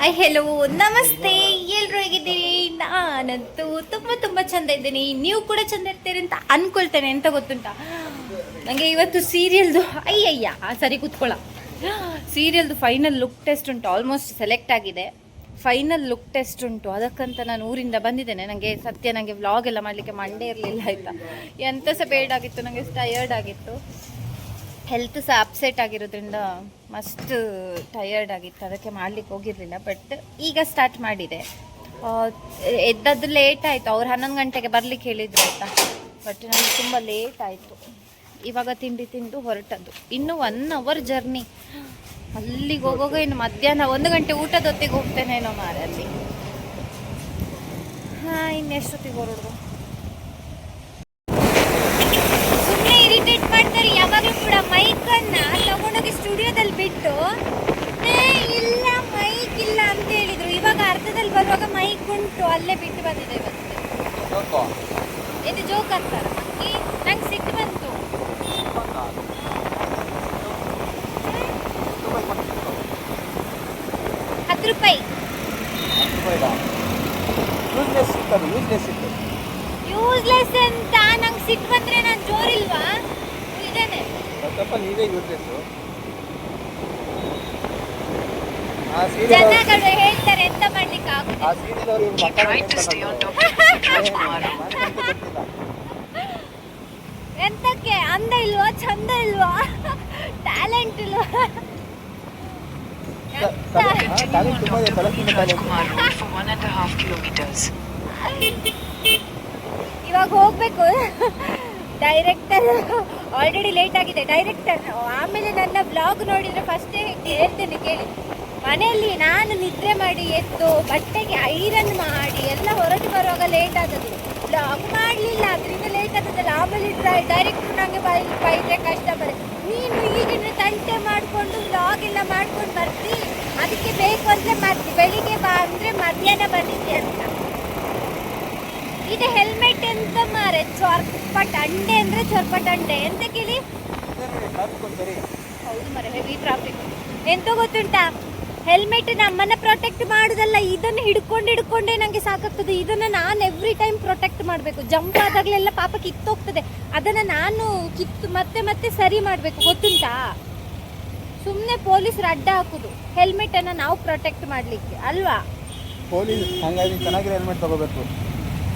Hi hello ನಮಸ್ತೆ, ಎಲ್ಲರೂ ಹೇಗಿದ್ದೀರಿ? ನಾನಂತೂ ತುಂಬ ಚಂದ ಇದ್ದೀನಿ. ನೀವು ಕೂಡ ಚಂದ ಇರ್ತೀರಿ ಅಂತ ಅನ್ಕೊಳ್ತೇನೆ. ಎಂತ ಗೊತ್ತುಂಟಾ, ನನಗೆ ಇವತ್ತು ಸೀರಿಯಲ್ದು ಸರಿ ಕೂತ್ಕೊಳ್ಳ ಸೀರಿಯಲ್ದು ಫೈನಲ್ ಲುಕ್ ಟೆಸ್ಟ್ ಉಂಟು. ಆಲ್ಮೋಸ್ಟ್ ಸೆಲೆಕ್ಟ್ ಆಗಿದೆ. ಫೈನಲ್ ಲುಕ್ ಟೆಸ್ಟ್ ಉಂಟು. ಅದಕ್ಕಂತ ನಾನು ಊರಿಂದ ಬಂದಿದ್ದೇನೆ. ನನಗೆ ವ್ಲಾಗ್ ಎಲ್ಲ ಮಾಡಲಿಕ್ಕೆ ಮಂಡೇ ಇರಲಿಲ್ಲ ಆಯಿತಾ. ಎಂತ ಸಹ ಬೇಡಾಗಿತ್ತು, ನನಗೆ ಟಯರ್ಡ್ ಆಗಿತ್ತು. ಹೆಲ್ತ್ ಸಹ ಅಪ್ಸೆಟ್ ಆಗಿರೋದ್ರಿಂದ ಮಸ್ತ್ ಟಯರ್ಡ್ ಆಗಿತ್ತು. ಅದಕ್ಕೆ ಮಾಡ್ಲಿಕ್ಕೆ ಹೋಗಿರಲಿಲ್ಲ. ಬಟ್ ಈಗ ಸ್ಟಾರ್ಟ್ ಮಾಡಿದೆ. ಎದ್ದದ್ದು ಲೇಟ್ ಆಯಿತು. ಅವ್ರು 11 ಗಂಟೆಗೆ ಬರ್ಲಿಕ್ಕೆ ಹೇಳಿದ್ರು ಆಯಿತಾ. ಬಟ್ ನನಗೆ ತುಂಬ ಲೇಟ್ ಆಯಿತು. ಇವಾಗ ತಿಂಡಿ ತಿಂದು ಹೊರಟದ್ದು. ಇನ್ನು 1 ಅವರ್ ಜರ್ನಿ. ಅಲ್ಲಿಗೆ ಹೋಗುವಾಗ ಇನ್ನು ಮಧ್ಯಾಹ್ನ 1 ಗಂಟೆ ಊಟದ ಹೊತ್ತಿಗೆ ಹೋಗ್ತೇನೇನೋ ಮಾರೆ ಅಲ್ಲಿ. ಇನ್ನೆಷ್ಟೊತ್ತಿಗೆ ಹೊರಡುದು? ಸುಮ್ಮನೆ ಇರಿಟೇಟ್ ಮಾಡ್ತಾರೆ ಯಾವಾಗಲೂ ಕೂಡ. ಮೈಕನ್ನ ತಗೊಂಡೋಗಿ ಸ್ಟುಡಿಯೋದಲ್ಲಿ ಬಿಟ್ಟು ಇಲ್ಲ ಮೈಕ್ ಇಲ್ಲ ಅಂತ ಹೇಳಿದ್ರು. ಇವಾಗ ಅರ್ಧದಲ್ಲಿ ಬರುವಾಗ ಮೈಕ್ ಉಂಟು, ಅಲ್ಲೇ ಬಿಟ್ಟು ಬಂದಿದೆ. ಇವತ್ತು ಇದು ಜೋಕ್ ಅಂತಾರ. ನಂಗೆ ಸಿಟ್ಟು ಬಂತು. 10 ರೂಪಾಯಿ ಯೂಸ್ಲೆಸ್ ಅಂತ ನಂಗೆ ಸಿಟ್ಟು ಬಂದ್ರೆ ನಾನು ಜೋರಿಲ್ವಾ? ಇದೇನೆ ಜನಗಳು ಹೇಳ್ತಾರೆ, ಎಂತ ಮಾಡ್ಲಿಕ್ಕೆ ಎಂತಕ್ಕೆ? ಅಂದ ಇಲ್ವಾ, ಚಂದ ಇಲ್ವಾ, ಟ್ಯಾಲೆಂಟ್ ಇಲ್ವಾ? ಇವಾಗ ಹೋಗ್ಬೇಕು. ಡೈರೆಕ್ಟರ್ ಆಲ್ರೆಡಿ ಲೇಟ್ ಆಗಿದೆ. ಡೈರೆಕ್ಟರ್ ಆಮೇಲೆ ನನ್ನ ವ್ಲಾಗ್ ನೋಡಿದ್ರೆ ಫಸ್ಟೇ ಹೇಳ್ತೇನೆ ಕೇಳಿ. ಮನೆಯಲ್ಲಿ ನಾನು ನಿದ್ರೆ ಮಾಡಿ ಎದ್ದು ಬಟ್ಟೆಗೆ ಐರನ್ ಮಾಡಿ ಎಲ್ಲ ಹೊರಟು ಬರುವಾಗ ಲೇಟ್ ಆದದ್ದು. ವ್ಲಾಗ್ ಮಾಡಲಿಲ್ಲ, ಅದರಿಂದ ಲೇಟ್ ಆದದಲ್ಲ. ಆಮೇಲೆ ಡೈರೆಕ್ಟರ್ ನನಗೆ ಬೈದ್ರೆ ಕಷ್ಟ ಬರುತ್ತೆ. ನೀನು ಈಗಿನ ತಂಟೆ ಮಾಡಿಕೊಂಡು ವ್ಲಾಗ್ ಎಲ್ಲ ಮಾಡ್ಕೊಂಡು ಬರ್ತಿ, ಅದಕ್ಕೆ ಬೇಕು ಅಂದರೆ ಬೆಳಿಗ್ಗೆ ಬಾ ಅಂದರೆ ಮಧ್ಯಾಹ್ನ ಬಂದಿದ್ದೆ ಅಂತ. ಇದು ಹೆಲ್ಮೆಟ್ ಎಂತ ಮಾರೆ, ಚೊರ್ಪಟಂಡೆ ಅಂದರೆ ಚೊರ್ಪಟಂಡೆ ಎಂತ ಕೇಳಿ. ಹೌದು ಮಾರೆ, ಹೆವಿ ಟ್ರಾಫಿಕ್. ಎಂತ ಗೊತ್ತುಂಟಾ, ಹೆಲ್ಮೆಟ್ ನಮ್ಮನ್ನ ಪ್ರೊಟೆಕ್ಟ್ ಮಾಡುದಲ್ಲ, ಇದನ್ನು ಹಿಡ್ಕೊಂಡೇ ನನಗೆ ಸಾಕಾಗ್ತದೆ. ಇದನ್ನು ನಾನು ಎವ್ರಿ ಟೈಮ್ ಪ್ರೊಟೆಕ್ಟ್ ಮಾಡಬೇಕು. ಜಂಪ್ ಆದಾಗಲೆಲ್ಲ ಪಾಪ ಕಿತ್ತೋಗ್ತದೆ. ಅದನ್ನು ನಾನು ಕಿತ್ತು ಮತ್ತೆ ಸರಿ ಮಾಡಬೇಕು, ಗೊತ್ತುಂಟಾ? ಸುಮ್ಮನೆ ಪೊಲೀಸರು ಅಡ್ಡ ಹಾಕುದು ಹೆಲ್ಮೆಟನ್ನು ನಾವು ಪ್ರೊಟೆಕ್ಟ್ ಮಾಡಲಿಕ್ಕೆ ಅಲ್ವಾ?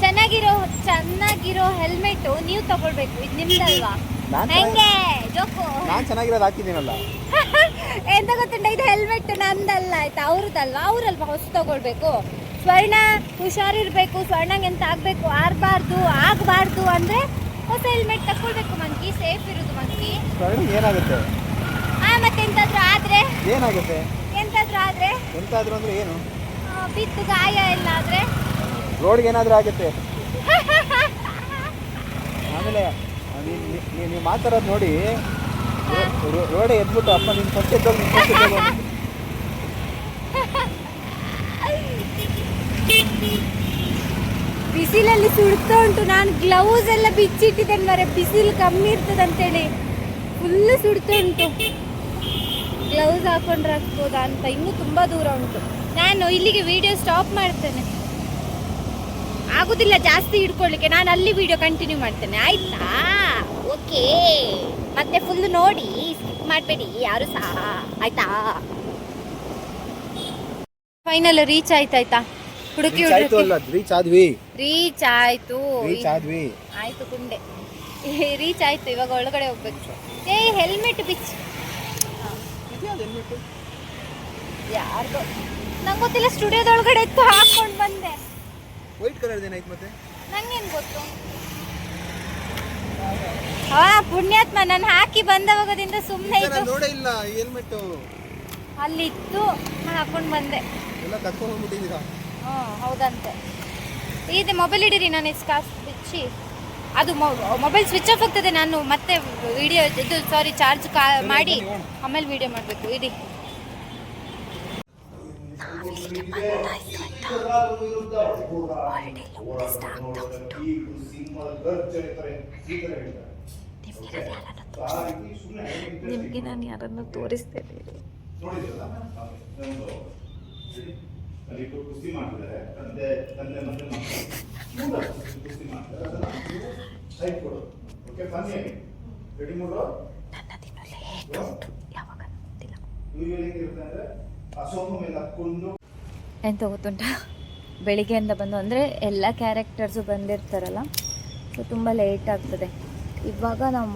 ಚೆನ್ನಾಗಿರೋ ಹೆಲ್ಮೆಟ್ ನೀವು ತಗೊಳ್ಬೇಕು. ಇದು ನಿಮ್ದಲ್ವಾ? ಹೆಂಗೆ ಜೋಕು? ಎಂತ ಗೊತ್ತುಂಟ, ಇದು ಹೆಲ್ಮೆಟ್ ನಂದಲ್ಲ ಆಯ್ತಾ, ಅವ್ರದ್ದಲ್ವಾ? ಅವರಲ್ವಾ ಹೊಸ ತಗೊಳ್ಬೇಕು. ಸ್ವರ್ಣ ಹುಷಾರಿರ್ಬೇಕು. ಸ್ವರ್ಣಂಗೆ ಎಂತ ಆಗಬಾರ್ದು ಅಂದ್ರೆ ಹೊಸ ಹೆಲ್ಮೆಟ್ ತಗೊಳ್ಬೇಕು. ಮಂಕಿ ಸೇಫ್ ಇರುದು. ಮಂಕಿ ಮತ್ತೆ ಎಂತಾದ್ರೂ ಆದ್ರೆ ಬಿದ್ದು ಗಾಯ ಎಲ್ಲ ಆದ್ರೆ ರೋಡ್ಗೆ ಏನಾದ್ರೂ ಆಗುತ್ತೆ. ಆಮೇಲೆ ನೀವು ಮಾತಾಡೋದು ನೋಡಿ ರೋಡೆ ಎದ್ಬಿಟ್ಟು ಅಪ್ಪ ನಿನ್ ಫಸ್ಟ್ ಬಿಸಿಲಲ್ಲಿ ಸುಡ್ತಾ ಉಂಟು. ನಾನು ಗ್ಲೌಸ್ ಎಲ್ಲ ಬಿಚ್ಚಿಟ್ಟಿದ್ದೇನೆ ಮರೆ, ಬಿಸಿಲು ಕಮ್ಮಿ ಇರ್ತದಂತೇಳಿ ಫುಲ್ಲು ಸುಡ್ತಾ ಉಂಟು. ಗ್ಲೌಸ್ ಹಾಕೊಂಡ್ರೆ ಹಾಕ್ಬೋದಾ ಅಂತ. ಇನ್ನೂ ತುಂಬ ದೂರ ಉಂಟು. ನಾನು ಇಲ್ಲಿಗೆ ವಿಡಿಯೋ ಸ್ಟಾಪ್ ಮಾಡ್ತೇನೆ. ಆಗುದಿಲ್ಲ ಜಾಸ್ತಿ ಹಿಡ್ಕೊಳ್ಳಿಕ್ಕೆ. ನಾನು ಅಲ್ಲಿ ವಿಡಿಯೋ ಕಂಟಿನ್ಯೂ ಮಾಡ್ತೇನೆ ಆಯ್ತಾ? ಓಕೆ, ಮತ್ತೆ ಫುಲ್ ನೋಡಿ, ಸ್ಕಿಪ್ ಮಾಡಬೇಡಿ ಯಾರು ಸಹ ಆಯ್ತಾ? ಫೈನಲ್ ರೀಚ್ ಆಯ್ತಾಯ್ತಾ? ಹುಡುಕಿ ರೀಚ್ ಆದ್ವಿ. ಆಯ್ತು ಕುಂಡೆ ರೀಚ್ ಆಯ್ತು. ಇವಾಗ ಒಳಗಡೆ ಹೋಗ್ಬೇಕು. ಹೆಲ್ಮೆಟ್ ಬಿಚ್ಚಿ ಯಾರ್ದು ನಂಗೆ ಗೊತ್ತಿಲ್ಲ. ಸ್ಟುಡಿಯೋದೊಳಗಡೆ ಎತ್ತು ಹಾಕೊಂಡು ಬಂದೆ. ವೈಟ್ ಕಲರ್ ಏನಾಯ್ತು ಮತ್ತೆ? ನಂಗೇನು ಗೊತ್ತು. ಪುಣ್ಯಾತ್ಮ, ನಾನು ಹಾಕಿ ಬಂದವಾಗದಿಂದ ಸುಮ್ಮನೆ ನೋಡೇ ಇಲ್ಲ ಹೆಲ್ಮೆಟ್ ಅಲ್ಲಿತ್ತು, ಹಾಕೊಂಡು ಬಂದೆ. ಎಲ್ಲ ಕರ್ಕೊಂಡು ಹೋಗ್ಬಿಟ್ಟಿದ್ದೀರಾ? ಹೌದಂತೆ. ಇದೆ ಮೊಬೈಲ್ ಇಡೀರಿ. ನಾನು ಬಿಚ್ಚಿ ಅದು ಮೊಬೈಲ್ ಸ್ವಿಚ್ ಆಫ್ ಆಗ್ತದೆ. ನಾನು ಮತ್ತೆ ವಿಡಿಯೋ ಚಾರ್ಜ್ ಮಾಡಿ ಆಮೇಲೆ ವಿಡಿಯೋ ಮಾಡಬೇಕು. ಇಡಿ ನಿಮಗೆ ನಾನು ಯಾರನ್ನು ತೋರಿಸ್ತೇನೆ. ಅಲ್ಲಿ ಕುಸ್ತಿ ಮಾಡ್ತಿದ್ದಾರೆ, ತಂದೆ ಮತ್ತೆ ಮಕ್ಕಳು ಕುಸ್ತಿ ಮಾಡ್ತಾರೆ. ಅದನ್ನ ನೀವು ಸೈಡ್ ಕೊಡು. ಓಕೆ, ಫನ್ನಿಯಾಗಿ ರೆಡಿ ಮೂಡು. ಯೂಶುವಲಿ ಹೆಂಗಿರುತ್ತೆ ಅಂದರೆ ಆ ಸೋಫಾ ಮೇಲೆ ಹಾಕ್ಕೊಂಡು ಎಂತ ಗೊತ್ತುಂಟ, ಬೆಳಿಗ್ಗೆಯಿಂದ ಬಂದು ಅಂದರೆ ಎಲ್ಲ ಕ್ಯಾರೆಕ್ಟರ್ಸು ಬಂದಿರ್ತಾರಲ್ಲ, ಸೊ ತುಂಬ ಲೇಟ್ ಆಗ್ತದೆ. ಇವಾಗ ನಾವು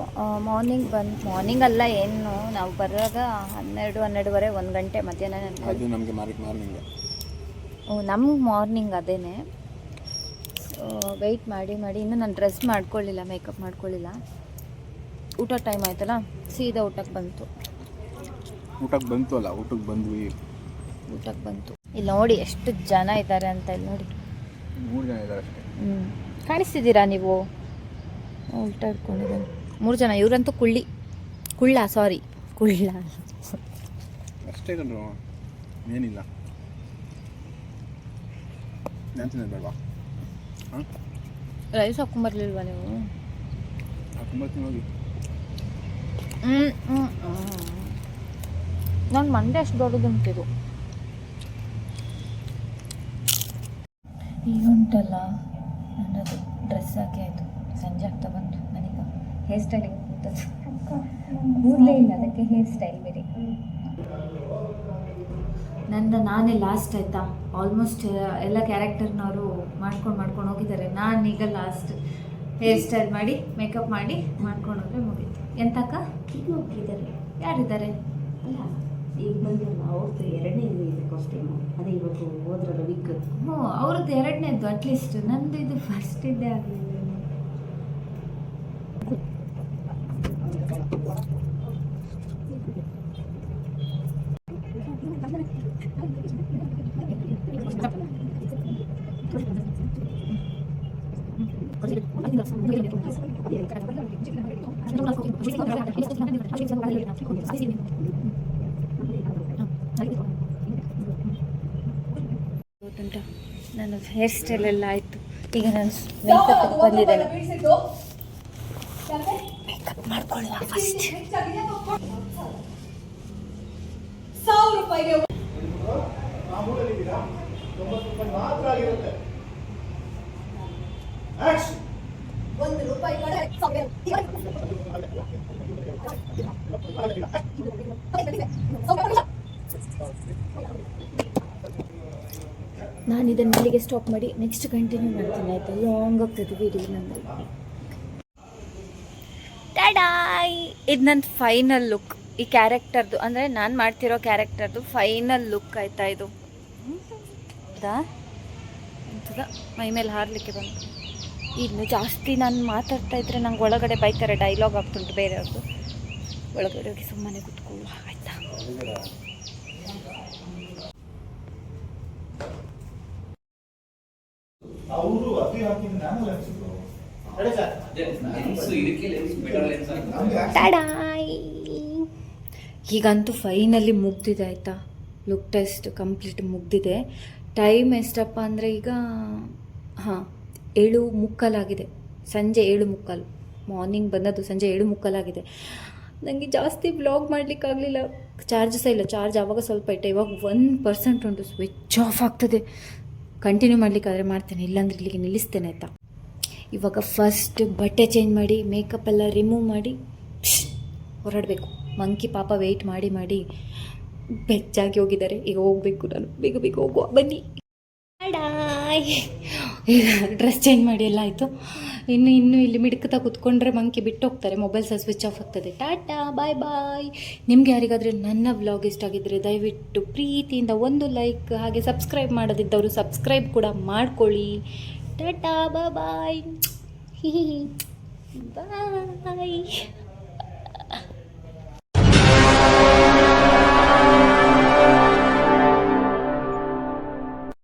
ಮಾರ್ನಿಂಗ್ ಅಲ್ಲ, ಏನು ನಾವು ಬರುವಾಗ 12:30 1 ಗಂಟೆ ಮಧ್ಯಾಹ್ನ ನಮಗೆ ಮಾರ್ನಿಂಗ್. ನಮ್ಗೆ ಮಾರ್ನಿಂಗ್ ಅದೇನೆ. ಸೊ ವೆಯ್ಟ್ ಮಾಡಿ ಇನ್ನೂ ನಾನು ಡ್ರೆಸ್ ಮಾಡ್ಕೊಳ್ಳಿಲ್ಲ, ಮೇಕಪ್ ಮಾಡ್ಕೊಳ್ಳಿಲ್ಲ. ಊಟ ಟೈಮ್ ಆಯ್ತಲ್ಲ, ಸೀದಾ ಊಟಕ್ಕೆ ಬಂತು ಇಲ್ಲಿ ನೋಡಿ ಎಷ್ಟು ಜನ ಇದ್ದಾರೆ ಅಂತ. ಇಲ್ಲಿ ನೋಡಿ 3 ಜನ ಇದ್ದಾರೆ ಅಷ್ಟೇ. ಕಾಣಿಸ್ತಿದ್ದೀರಾ ನೀವು? ಉಲ್ಟಾ ಇಟ್ಕೊಂಡಿದ್ದಾನೆ. 3 ಜನ. ಇವರಂತೂ ಕುಳ್ಳ ಅಷ್ಟೇ ಕಣ್ರು, ಏನಿಲ್ಲ. ಬೇಡವಾ? ರೈಸ್ ಹಾಕೊಂಬರ್ಲಿಲ್ವಾ ನೀವು? ಹಾಕೊಂಬರ್ತೀನಿ ಹೋಗಿ. ನನ್ನ ಮಂಡೆ ಅಷ್ಟು ದೊಡ್ಡದುಂಟಿದು. ಈಗ ಉಂಟಲ್ಲ, ನನ್ನದು ಡ್ರೆಸ್ ಹಾಕಿ ಆಯಿತು, ಸಂಜೆ ಆಗ್ತಾ ಬಂತು. ನನಗೆ ಹೇರ್ ಸ್ಟೈಲಿಗೆ ಕೂತದ್ದು, ಕೂದಲೇ ಇಲ್ಲ, ಅದಕ್ಕೆ ಹೇರ್ ಸ್ಟೈಲ್ ಬೇರೆ. ನಾನೇ ಲಾಸ್ಟ್ ಆಯಿತಾ. ಆಲ್ಮೋಸ್ಟ್ ಎಲ್ಲ ಕ್ಯಾರೆಕ್ಟರ್ನವರು ಮಾಡ್ಕೊಂಡು ಹೋಗಿದ್ದಾರೆ. ನಾನೀಗ ಲಾಸ್ಟ್ ಹೇರ್ ಸ್ಟೈಲ್ ಮಾಡಿ ಮೇಕಪ್ ಮಾಡಿ ಮಾಡ್ಕೊಂಡು ಹೋದ್ರೆ ಮುಗೀತು. ಎಂತಕ್ಕ ಈಗ ಹೋಗಿದ್ದಾರೆ. ಯಾರಿದ್ದಾರೆ? ಅಲ್ಲ, ಈಗ ಬಂದಿರಲ್ಲ, ಅವ್ರದ್ದು 2ನೇ ಇದೆ ಕಾಸ್ಟ್ಯೂಮು. ಅದೇ ಇವತ್ತು ಹೋದ್ರಲ್ಲ ವಿಗ್. ಹ್ಞೂ, ಅವ್ರದ್ದು 2ನೇದು ಅಟ್ಲೀಸ್ಟ್. ನಂದು ಇದು ಫಸ್ಟ್ ಇದ್ದೇ ಆಗಲಿಲ್ಲ. ಗೊತ್ತುಂಟ, ನನ್ನ ಹೇರ್ ಸ್ಟೈಲ್ ಎಲ್ಲ ಆಯಿತು. ಈಗ ನಾನು ಮೇಕಪ್ ಬಂದಿದ್ದೇನೆ. Makeup ಮಾಡ್ಕೊಳ್ಳ first. ಮಾಮೂಲಿದ್ದೀರಾ? 90 ರೂಪಾಯಿ ಮಾತ್ರ ಆಗಿರುತ್ತೆ. ಆಕ್ಷನ್. ₹1 ನಾನು ಇದನ್ನು ಇಲ್ಲಿಗೆ ಸ್ಟಾಪ್ ಮಾಡಿ ನೆಕ್ಸ್ಟ್ ಕಂಟಿನ್ಯೂ ಮಾಡ್ತೀನಿ, ಆಯಿತಾ? ಲಾಂಗ್ ಆಗ್ತದೆ ವಿಡಿಯೋ ನಮ್ಮದು. ಟಾಡಾಯ್! ಇದು ನನ್ನ ಫೈನಲ್ ಲುಕ್ ಈ ಕ್ಯಾರೆಕ್ಟರ್ದು, ಅಂದರೆ ನಾನು ಮಾಡ್ತಿರೋ ಕ್ಯಾರೆಕ್ಟರ್ದು ಫೈನಲ್ ಲುಕ್ ಆಯಿತಾ ಇದು. ಅಂತದ ಮೈ ಮೇಲೆ ಹಾರಲಿಕ್ಕೆ ಬಂತು. ಇನ್ನು ಜಾಸ್ತಿ ನಾನು ಮಾತಾಡ್ತಾ ಇದ್ರೆ ನಂಗೆ ಒಳಗಡೆ ಬೈತಾರೆ, ಡೈಲಾಗ್ ಆಗ್ತುಂಟು ಬೇರೆಯವ್ರದ್ದು. ಒಳಗಡೆ ಹೋಗಿ ಸುಮ್ಮನೆ ಕೂತ್ಕೊಳ್ಳುವ, ಆಯಿತಾ? ಅವರು ಅತಿ ಹಾಕಿದ ನಾನು ಟಾಡಾಯ್! ಈಗಂತೂ ಫೈನಲಿ ಮುಗ್ದಿದೆ, ಆಯಿತಾ? ಲುಕ್ ಟೆಸ್ಟ್ ಕಂಪ್ಲೀಟ್ ಮುಗ್ದಿದೆ. ಟೈಮ್ ಎಷ್ಟಪ್ಪ ಅಂದರೆ ಈಗ 7:45 ಆಗಿದೆ. ಸಂಜೆ 7:45. ಮಾರ್ನಿಂಗ್ ಬಂದದ್ದು ಸಂಜೆ 7:45 ಆಗಿದೆ. ನನಗೆ ಜಾಸ್ತಿ ವ್ಲಾಗ್ ಮಾಡಲಿಕ್ಕಾಗಲಿಲ್ಲ, ಚಾರ್ಜ್ ಸಹ ಇಲ್ಲ. ಚಾರ್ಜ್ ಆವಾಗ ಸ್ವಲ್ಪ ಇಟ್ಟೆ, ಇವಾಗ 1% ಉಂಟು, ಸ್ವಿಚ್ ಆಫ್ ಆಗ್ತದೆ. ಕಂಟಿನ್ಯೂ ಮಾಡಲಿಕ್ಕಾದರೆ ಮಾಡ್ತೇನೆ, ಇಲ್ಲಾಂದ್ರೆ ಇಲ್ಲಿಗೆ ನಿಲ್ಲಿಸ್ತೇನೆ, ಆಯಿತಾ? ಇವಾಗ ಫಸ್ಟ್ ಬಟ್ಟೆ ಚೇಂಜ್ ಮಾಡಿ ಮೇಕಪ್ ಎಲ್ಲ ರಿಮೂವ್ ಮಾಡಿ ಹೊರಡಬೇಕು. ಮಂಕಿ ಪಾಪ ವೆಯ್ಟ್ ಮಾಡಿ ಬೆಚ್ಚಾಗಿ ಹೋಗಿದ್ದಾರೆ. ಈಗ ಹೋಗಬೇಕು ನಾನು, ಬೇಗ ಹೋಗುವ, ಬನ್ನಿ. ಈಗ ಡ್ರೆಸ್ ಚೇಂಜ್ ಮಾಡಿ ಎಲ್ಲ ಆಯಿತು. ಇನ್ನು ಇಲ್ಲಿ ಮಿಡ್ಕುತ್ತಾ ಕೂತ್ಕೊಂಡ್ರೆ ಮಂಕಿ ಬಿಟ್ಟು ಹೋಗ್ತಾರೆ, ಮೊಬೈಲ್ ಸಹ ಸ್ವಿಚ್ ಆಫ್ ಆಗ್ತದೆ. ಟಾಟಾ, ಬಾಯ್. ನಿಮಗೆ ಯಾರಿಗಾದರೆ ನನ್ನ ವ್ಲಾಗ್ ಇಷ್ಟ ಆಗಿದ್ದರೆ ದಯವಿಟ್ಟು ಪ್ರೀತಿಯಿಂದ ಒಂದು ಲೈಕ್, ಹಾಗೆ ಸಬ್ಸ್ಕ್ರೈಬ್ ಮಾಡೋದಿದ್ದವರು ಸಬ್ಸ್ಕ್ರೈಬ್ ಕೂಡ ಮಾಡ್ಕೊಳ್ಳಿ. ಟಾಟಾ, ಬಾಯ್. ಬಾಯ್.